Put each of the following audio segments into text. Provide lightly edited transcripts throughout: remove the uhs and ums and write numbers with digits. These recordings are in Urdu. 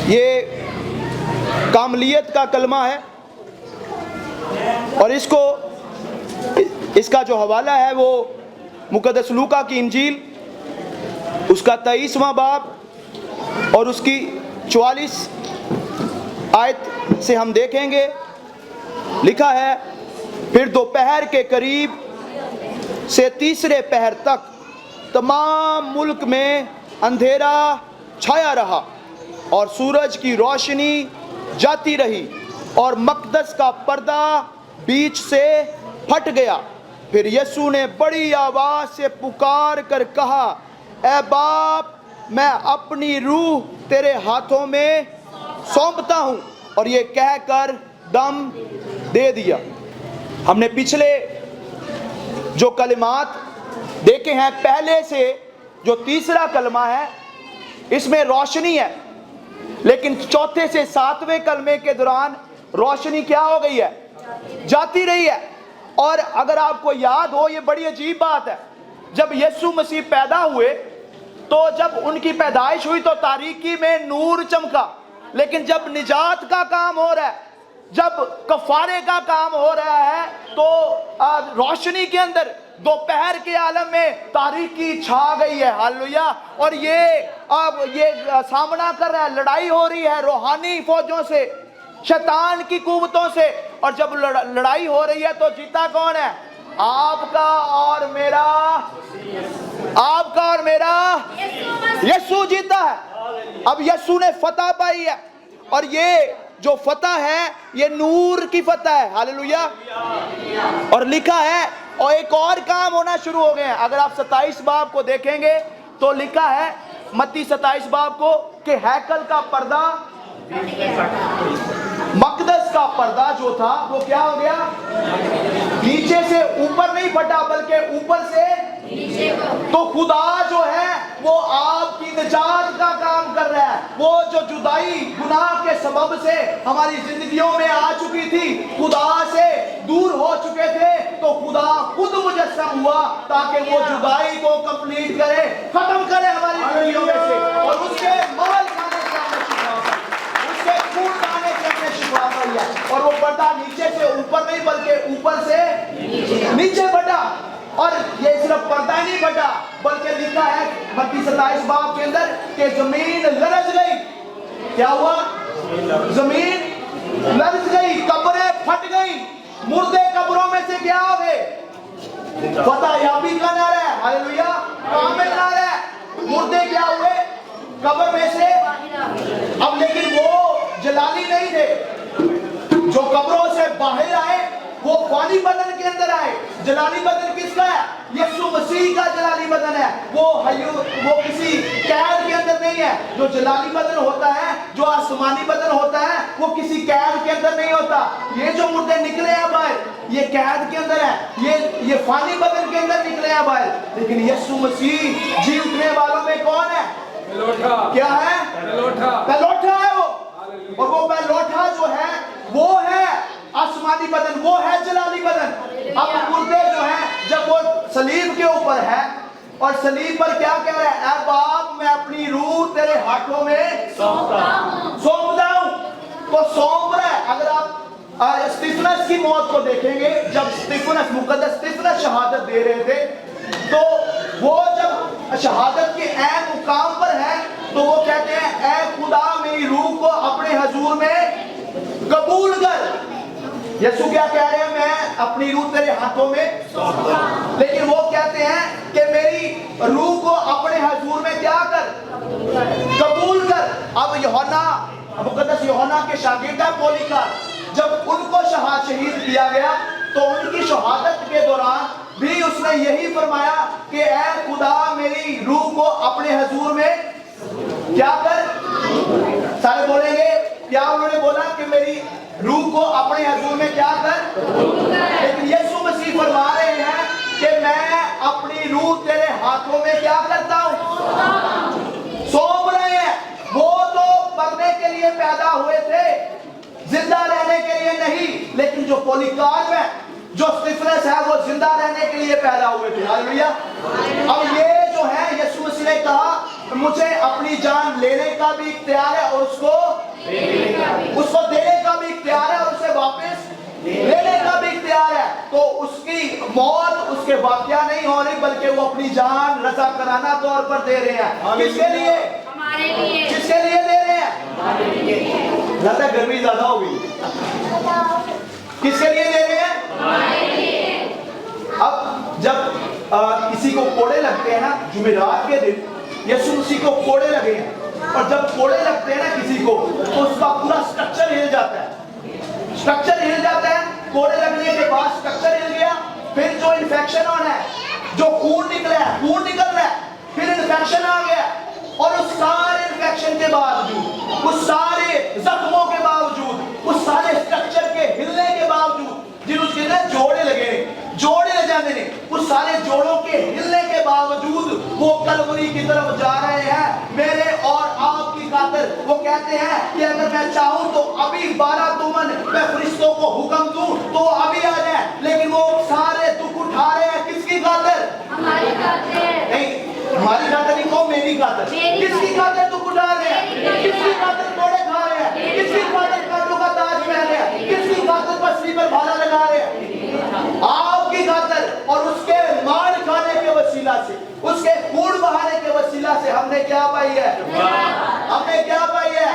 یہ کاملیت کا کلمہ ہے، اور اس کا جو حوالہ ہے وہ مقدس لوکا کی انجیل، اس کا 23واں باب اور اس کی 44 آیت سے ہم دیکھیں گے۔ لکھا ہے، پھر دوپہر کے قریب سے تیسرے پہر تک تمام ملک میں اندھیرا چھایا رہا اور سورج کی روشنی جاتی رہی اور مقدس کا پردہ بیچ سے پھٹ گیا۔ پھر یسوع نے بڑی آواز سے پکار کر کہا، اے باپ، میں اپنی روح تیرے ہاتھوں میں سونپتا ہوں، اور یہ کہہ کر دم دے دیا۔ ہم نے پچھلے جو کلمات دیکھے ہیں، پہلے سے جو تیسرا کلمہ ہے اس میں روشنی ہے، لیکن چوتھے سے 7ویں کلمے کے دوران روشنی کیا ہو گئی ہے؟ جاتی رہی ہے۔ اور اگر آپ کو یاد ہو، یہ بڑی عجیب بات ہے، جب یسوع مسیح پیدا ہوئے تو جب ان کی پیدائش ہوئی تو تاریکی میں نور چمکا، لیکن جب نجات کا کام ہو رہا ہے، جب کفارے کا کام ہو رہا ہے، تو روشنی کے اندر دوپہر کے عالم میں تاریکی چھا گئی ہے۔ ہاللویا۔ اور یہ سامنا کر رہا ہے، لڑائی ہو رہی ہے روحانی فوجوں سے، شیطان کی قوتوں سے، اور جب لڑائی ہو رہی ہے تو جیتا کون ہے؟ آپ کا اور میرا، آپ کا اور میرا یسوع جیتا ہے۔ اب یسوع نے فتح پائی ہے، اور یہ جو فتح ہے یہ نور کی فتح ہے۔ ہاللویا۔ اور لکھا ہے، اور ایک اور کام ہونا شروع ہو گئے ہیں۔ اگر آپ 27 باب کو دیکھیں گے تو لکھا ہے متی 27 باب کو کہ ہیکل کا پردہ، مقدس کا پردہ جو تھا وہ کیا ہو گیا؟ نیچے سے اوپر نہیں پھٹا بلکہ اوپر سے نیچے کو۔ تو خدا جو ہے وہ آپ کی نجات کا کام کر رہا ہے۔ وہ جو جدائی گناہ کے سبب سے ہماری زندگیوں میں آ چکی تھی، خدا سے دور ہو چکے تھے، تو خدا خود مجسم ہوا تاکہ وہ جدائی کو کمپلیٹ کرے، ختم کرے ہماری زندگیوں میں سے، اور اس کے محل کھانے سے ہمیں شفا پائی، اس کے خون کھانے سے ہمیں شفا پائی ہے۔ اور وہ پردہ نیچے سے اوپر نہیں بلکہ اوپر سے نیچے بٹا، اور یہ صرف پردہ نہیں بٹا بلکہ لکھا ہے متی 27 باب کے اندر کہ زمین لرز گئی۔ کیا ہوا؟ زمین لرز گئی، قبریں پھٹ گئی، مردے قبروں میں سے کیا ہو گئے؟ فتح یابی کا نعرہ ہے، ہاللویا، کامل نعرہ ہے۔ مردے کیا ہوئے؟ قبر میں سے۔ اب لیکن وہ جلالی نہیں تھے جو قبروں سے باہر آئے، وہ فانی بدن کے اندر آئے۔ جلالی بدن کس کا ہے؟ یسوع مسیح کا جلالی بدن ہے۔ وہ کسی قید کے اندر نہیں ہے۔ جو جلالی بدن ہوتا ہے، جو آسمانی بدن ہوتا ہے، وہ کسی قید کے اندر نہیں ہوتا۔ یہ جو مردے نکلے ہیں باہر، یہ قید کے اندر ہے، یہ فانی بدن کے اندر نکلے ہیں باہر۔ لیکن یسوع مسیح جی اٹھنے والوں میں کون ہے؟ کیا ہے؟ پہلوٹھا ہے وہ، اور وہ پہلوٹھا جو ہے وہ ہے آسمانی بدن، وہ ہے جلالی بدن۔ اب مردے جو ہیں جب وہ صلیب کے اوپر ہے، اور صلیب پر کیا کہہ رہا ہے؟ اے باپ، میں اپنی روح تیرے ہاتھوں میں سونپتا ہوں۔ تو سونپ رہا ہے۔ اگر آپ استفنس کی موت کو دیکھیں گے، جب استفنس، مقدس استفنس شہادت دے رہے تھے، تو وہ جب شہادت کے عین مقام پر ہے تو وہ کہتے ہیں، اے خدا، میری روح کو اپنے حضور میں قبول کر۔ یسوع کیا کہہ رہے ہیں؟ میں اپنی روح تیرے ہاتھوں میں، لیکن وہ کہتے ہیں کہ میری روح کو اپنے حضور میں کیا کر؟ قبول کر۔ اب یوحنا، مقدس یوحنا کے شاگرد پولیکارپ، جب ان کو شہید کیا گیا تو ان کی شہادت کے دوران بھی اس نے یہی فرمایا کہ اے خدا، میری روح کو اپنے حضور میں کیا کر؟ سارے بولیں گے کیا انہوں نے بولا؟ کہ میری روح کو اپنے حضور میں کیا کر؟ لیکن یسوع مسیح فرما رہے ہیں کہ میں اپنی روح تیرے ہاتھوں میں کیا کرتا ہوں؟ سونپ رہے ہیں۔ وہ تو مرنے کے لیے پیدا ہوئے تھے، زندہ رہنے کے لیے نہیں، لیکن جو پولیکارپ ہے، جو استفنس ہے، وہ زندہ رہنے کے لیے پیدا ہوئے تھے۔ ہاللویا۔ اب یہ جو ہے، یسوع مسیح نے کہا مجھے اپنی جان لینے کا بھی اختیار ہے اور اس کو اس کے واقعہ نہیں ہو رہی بلکہ وہ اپنی جان رضا کرانہ طور پر دے رہے ہیں. کس کے لیے؟ ہمارے لیے. کس کے لیے دے رہے ہیں؟ لگتا ہے گرمی زیادہ ہو گئی. کس کے لیے دے رہے ہیں؟ ہمارے لیے. اب جب کسی کو کوڑے لگتے ہیں نا جمعرات کے دن یسوع مسیح کو کوڑے لگے ہیں اور جب کوڑے لگتے ہیں نا کسی کو تو اس کا پورا سٹرکچر ہل جاتا ہے. سٹرکچر ہل جاتا ہے. کوڑے لگنے کے بعد سٹرکچر ہل گیا. پھر جو انفیکشن ہونا ہے جو خون نکلا ہے خون نکل رہا ہے. پھر انفیکشن آ گیا اور اس سارے انفیکشن کے باوجود اس سارے زخموں کے باوجود اس سارے سٹرکچر کے ہلنے کے باوجود جن اس کے جوڑے لگے جوڑے لے جاتے ہیں اس سارے جوڑوں کے ہلنے کے باوجود وہ کلوری کی طرف جا رہے ہیں میرے اور آپ کی خاطر. وہ کہتے ہیں کہ اگر میں چاہوں تو ابھی 12 تومن میں فرشتوں کو حکم دوں تو ابھی آ جائیں. لیکن وہ سارے دکھ اٹھا رہے ہیں کس کی خاطر؟ ہماری خاطر. نہیں ہماری خاطر نہیں کو میری خاطر. کس کی خاطر دکھ اٹھا رہے ہیں؟ کس کی خاطر کوڑے کھا رہے ہیں؟ کس کی خاطر کانٹوں کا تاج پہن رہے ہیں؟ کس کی خاطر پسلی پر بھالا لگا رہے ہیں؟ آپ کی خاطر. اور اس کے مار کھانے کے وسیلہ سے اس کے خون بہانے کے وسیلہ سے ہم نے کیا پائی ہے؟ ہم نے کیا پائی ہے؟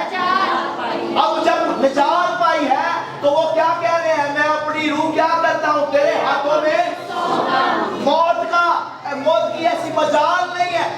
اب جب نجات پائی ہے تو وہ کیا کہہ رہے ہیں؟ میں اپنی روح کیا کرتا ہوں تیرے ہاتھوں میں موت کی ایسی مجال نہیں ہے.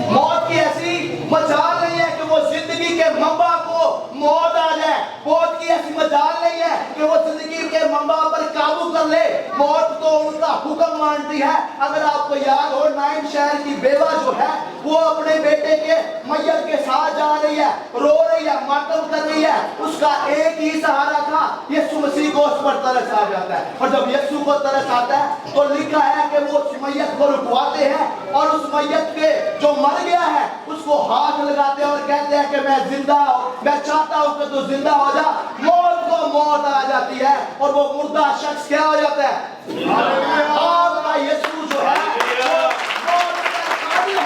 موت کی ایسی مجال نہیں ہے کہ وہ زندگی کے منبع کو موت آ جائے. موت کی ایسی مجال نہیں ہے کہ وہ زندگی کے منبع پر قابو کر لے. موت تو ان کا حکم مانتی ہے. اگر آپ کو یاد ہو نائن شہر کی بیوہ جو ہے وہ اپنے بیٹے کے میت کے ساتھ جا رہی ہے رو رہی ہے ماتم کر رہی ہے. اس کا ایک ہی سہارا تھا یسوع مسیح کو. اس پر ترس آ جاتا ہے اور جب یسوع کو ترس آتا ہے تو لکھا ہے کہ وہ اس میت کو رکواتے ہیں اور اس میت کے جو مر گیا ہے اس کو ہاتھ لگاتے ہیں اور کہتے ہیں کہ میں زندہ ہوں میں چاہتا ہوں کہ تو زندہ ہو جا. موت کو موت آ جاتی ہے اور وہ مردہ شخص کیا ہو جاتا ہے؟ آپ کا یسوع جو ہے موت کا قابل ہے.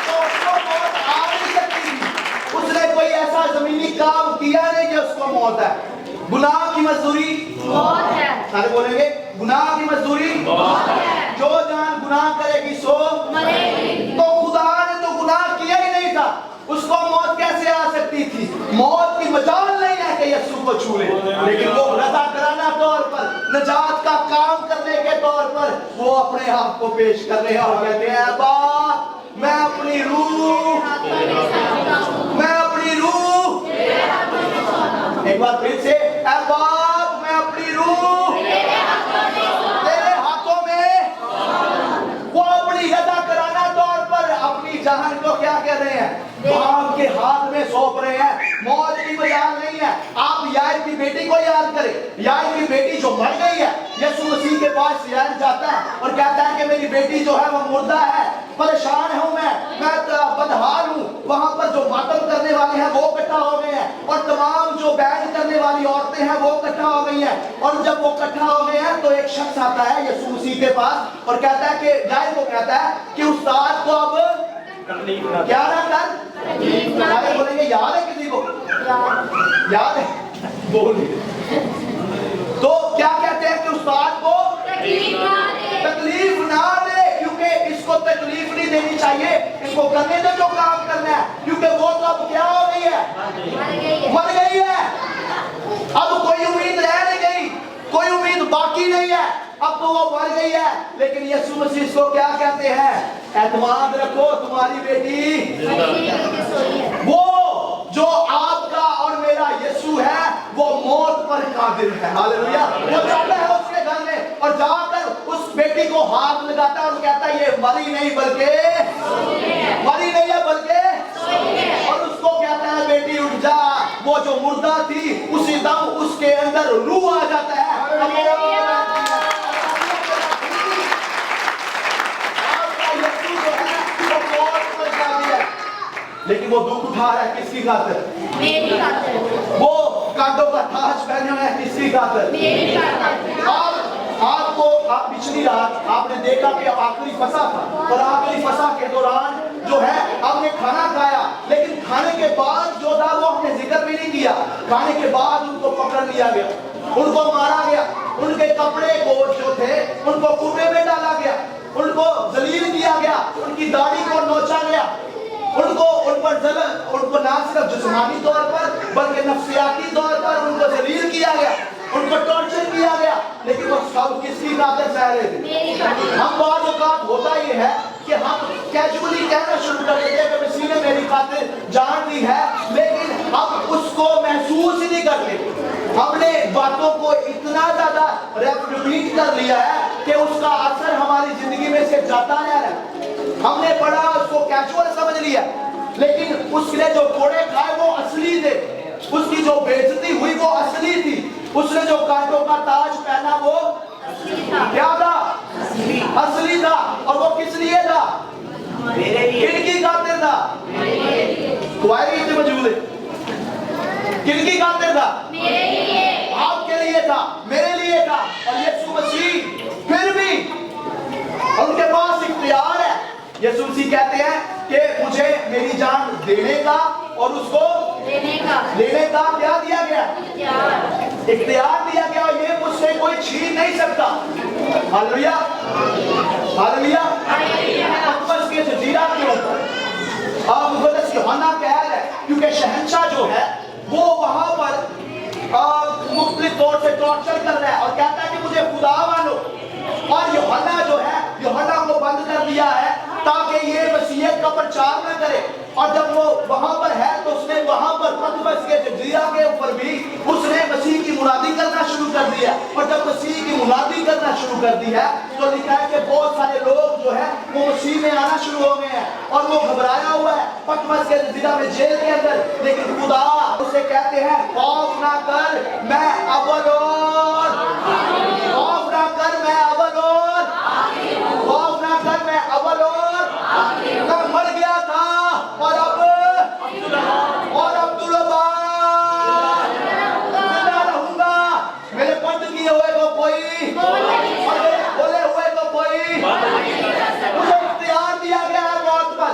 تو اس کو موت آ نہیں سکتی تھی. اس نے کوئی ایسا زمینی کام کیا نہیں کہ اس کو موت ہے. گناہ کی مزدوری موت ہے. سارے بولیں گے گناہ کی مزدوری موت ہے. جو جان گناہ کرے گی سو مرے گی. تو خدا نے تو گناہ کیا ہی نہیں تھا اس کو موت کیسے آ سکتی تھی؟ موت کی مجال نہیں ہے کہ یسوع کو چھو لے. لیکن وہ رضا کرانہ طور پر نجات کا کام کرنے کے طور پر وہ اپنے آپ کو پیش کر رہے ہیں اور کہتے ہیں ابا میں اپنی روح ایک بار پھر سے اے باپ میں اپنی روح تیرے ہاتھوں میں. وہ اپنی رضا کرانہ طور پر اپنی جان کو کیا کہہ رہے ہیں؟ باپ کے ہاتھ میں سونپ رہے ہیں. موت کی مجال نہیں ہے. آپ یائر کی بیٹی کو یاد کریں. یائر کی بیٹی جو مر گئی ہے یسوع مسیح کے پاس یائر جاتا ہے اور کہتا ہے کہ میری بیٹی جو ہے وہ مردہ ہے پریشان ہوں میں بدحال ہوں. وہاں پر جو ماتم کرنے والے ہیں وہ اکٹھا ہو گئے ہیں اور تمام جو بیان کرنے والی عورتیں ہیں وہ اکٹھا ہو گئی ہیں. اور جب وہ اکٹھا ہو گئے ہیں تو ایک شخص آتا ہے یسوع مسیح کے پاس اور کہتا ہے کہ یائر کو کہتا ہے کہ استاد کو اب کیا نہ کر. سارے بولیں گے یاد ہے کسی کو؟ یاد ہے بول. تو کیا کہتے ہیں کہ استاد کو تکلیف نہ دے کیونکہ اس کو تکلیف نہیں دینی چاہیے. اس کو کرنے دے جو کام کرنا ہے کیونکہ وہ تو اب کیا ہو گئی ہے؟ مر گئی ہے. اب کوئی امید رہ نہیں گئی. کوئی امید باقی نہیں ہے. اب تو وہ مر گئی ہے. لیکن یسوع مسیح کو کیا کہتے ہیں؟ اعتماد رکھو تمہاری بیٹی. وہ جو آپ کا اور میرا یسوع ہے وہ موت پر قادر ہے. ہاللویا. وہ جاتا ہے اس کے گھر میں اور جا کر اس بیٹی کو ہاتھ لگاتا ہے اور کہتا ہے یہ مری نہیں بلکہ اور اس کو کہتا ہے بیٹی اٹھ جا. وہ جو مردہ تھی اسی دم اس کے اندر روح آ جاتا ہے. لیکن وہ دکھ اٹھا رہا ہے کس کی خاطر؟ میری خاطر. وہ کانٹوں کا تاج پہنے ہوئے ہیں کس کی خاطر؟ میری خاطر. آپ کو پچھلی رات آپ نے دیکھا کہ آخری فسح تھا اور آخری فسح کے دوران جو ہے ہم نے کھانا کھایا لیکن کھانے کے بعد جو تھا وہ ہم نے ذکر بھی نہیں کیا. کھانے کے بعد ان کو پکڑ لیا گیا ان کو مارا گیا. ان ان کے کپڑے کو جو تھے ان کو کنویں میں ڈالا گیا, ان کو ذلیل کیا گیا, ان کی داڑھی کو نوچا گیا, ان پر ظلم, ان کو نہ صرف جسمانی طور پر بلکہ نفسیاتی طور پر ان کو ذلیل کیا گیا, ان کو ٹارچر کیا گیا. لیکن وہ سب کس کی خاطر سہ رہے تھے؟ ہم بعض اوقات ہوتا یہ ہے کہ ہم کیجولی کہنا شروع کر دیتے ہیں کہ مسیح نے میری خاطر جان دی ہے, لیکن ہم اس کو محسوس ہی نہیں کرتے. ہم نے باتوں کو اتنا زیادہ ریپیٹ کر لیا ہے کہ اس کا اثر ہماری زندگی میں سے جاتا رہ رہا ہے. ہم نے بڑا اس کو کیجول سمجھ لیا, لیکن اس نے جو کوڑے کھائے وہ اصلی تھے, اس کی جو بے عزتی ہوئی وہ اصلی تھی, اس نے جو کانٹوں کا تاج پہنا وہ کیا تھا؟ اصلی تھا. اور وہ کس لیے تھا؟ کن کی خاطر تھا؟ کوئی اتنے موجود ہے, کن کی خاطر تھا؟ آپ کے لیے تھا, میرے لیے تھا. اور یسوع مسیح پھر بھی ان کے پاس اختیار ہے. یسوع مسیح کہتے ہیں کہ مجھے میری جان دینے کا اور اس کو لینے کا کیا دیا گیا؟ اختیار دیا گیا, اور یہ مجھ سے کوئی چھین نہیں سکتا. Hallelujah, hallelujah. پتمس کے جزیرہ کے اوپر مقدس یوحنا کہہ رہا ہے, کیونکہ شہنشاہ جو ہے وہ وہاں پر مختلف طور سے ٹارچر کر رہا ہے اور کہتا ہے کہ مجھے خدا مانو. اور یوحنا جو ہے, یوحنا کو بند کر دیا ہے تاکہ یہ مسیحیت کا پرچار نہ کرے. اور جب وہ وہاں پر ہے تو اس نے وہاں پر پتمس کے جزیرہ کے اوپر بھی اس نے مسیح کی منادی کرنا شروع کر دیا. اور جب مسیح کی منادی کرنا شروع کر دی ہے تو لکھا ہے کہ بہت سارے لوگ جو ہے وہ مسیح میں آنا شروع ہو گئے ہیں, اور وہ گھبرایا ہوا ہے پتمس کے جزیرہ میں, جیل کے اندر. لیکن خدا اسے کہتے ہیں خوف نہ کر, میں اول اور خوف نہ کر, میں اول اور خوف نہ کر, میں اول اور میں مر گیا تھا اور اب عبدالبار زندہ رہوں گا. میرے بند کیے ہوئے کو کوئی اور میرے کھولے ہوئے کو کوئی, مجھے اختیار دیا گیا ہے موت پر.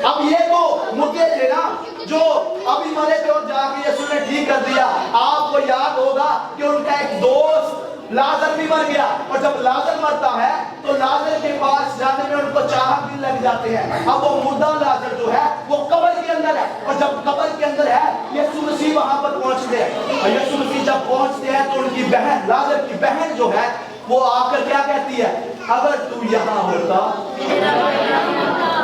اب یہ تو مردے تھے نا جو ابھی مرے تھے اور جا کے یسوع نے ٹھیک کر دیا. آپ کو یاد ہوگا کہ ان کا ایک دوست لازر بھی مر گیا, اور جب لازر مرتا ہے تو لازر کے پاس جانے میں ان کو چاہت بھی لگ جاتے ہیں. اب وہ مردہ لازر جو ہے وہ قبر کے اندر ہے, اور جب قبر کے اندر ہے یسوع مسیح وہاں پر پہنچتے ہیں. اور یسوع مسیح جب پہنچتے ہیں تو ان کی بہن, لازر کی بہن جو ہے وہ آ کر کیا کہتی ہے, اگر تو یہاں ہوتا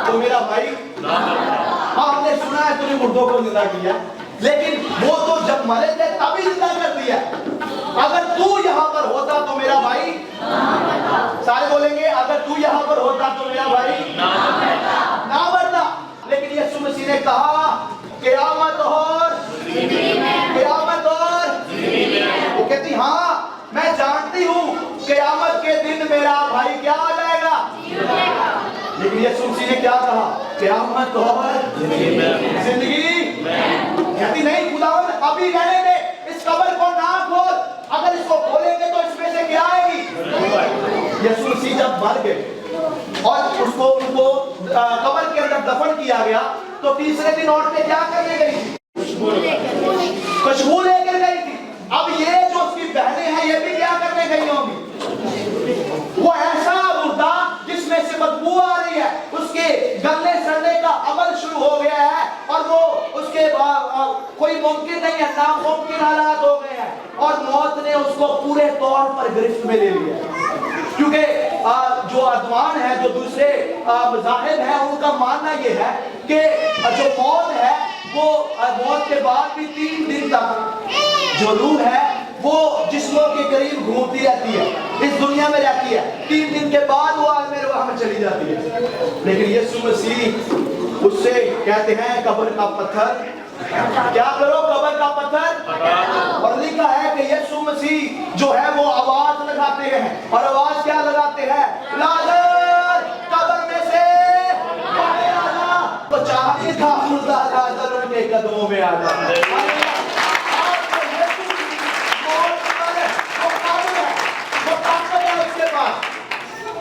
تو میرا بھائی. ہاں ہم نے سنا ہے تو نے مردوں کو زندہ کیا, لیکن وہ تو جب مرے تھے تبھی زندہ کر دیا. اگر تو یہاں پر ہوتا تو میرا بھائی سارے بولیں گے اگر تو یہاں پر ہوتا تو میرا بھائی نہ مرتا. لیکن یسوع مسیح نے کہا قیامت اور قیامت اور وہ کہتی ہاں میں جانتی ہوں قیامت کے دن میرا بھائی کیا آ جائے گا. لیکن یسوع مسیح نے کیا کہا, قیامت اور زندگی. کہتی نہیں خداوند ابھی رہنے دے, اس قبر کو نہ کھول, اگر اس کو کھولیں گے تو اس میں سے کیا آئے گی. یسوع مسیح جب مر گئے اور اس کو ان کو قبر کے اندر دفن کیا گیا تو تیسرے دن عورتیں کیا کرنے گئی تھی؟ خوشبو لے کر گئی تھی. اب یہ جو اس کی بہنیں ہیں یہ بھی کیا کرنے گئی ہوں گی؟ وہ ایسا مردہ جس میں سے بدبو آ رہی ہے, اس کے گلنے سڑنے کا عمل شروع ہو گیا ہے, اور وہ اس کے کوئی ممکن نہیں ہے, ناممکن حالات ہو گئے ہیں, اور موت نے اس کو پورے طور پر گرفت میں لے لیا. کیونکہ جو ادوان ہے, جو دوسرے مذاہب ہیں, ان کا ماننا یہ ہے کہ جو موت ہے وہ موت کے بعد بھی 3 دن تک جو روح ہے وہ جسموں کے قریب گھومتی رہتی ہے, اس دنیا میں رہتی ہے. 3 دن کے بعد وہ عالم ارواح میں چلی جاتی ہے. لیکن یسوع مسیح اس سے کہتے ہیں قبر کا پتھر کیا کرو, قبر کا پتھر. اور لکھا ہے کہ یسوع مسیح جو ہے وہ آواز لگاتے ہیں, اور آواز کیا لگاتے ہیں, لازر قبر میں سے باہر آ جا. تو چاہیے تھا مردہ لازر ان کے قدموں میں آ جا.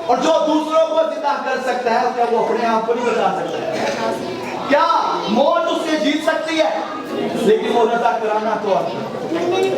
اور جو دوسروں کو زندہ کر سکتا ہے کیا وہ اپنے آپ کو نہیں بچا سکتا ہے؟ کیا موت اس سے جیت سکتی ہے؟ لیکن وہ رضا کرانا تو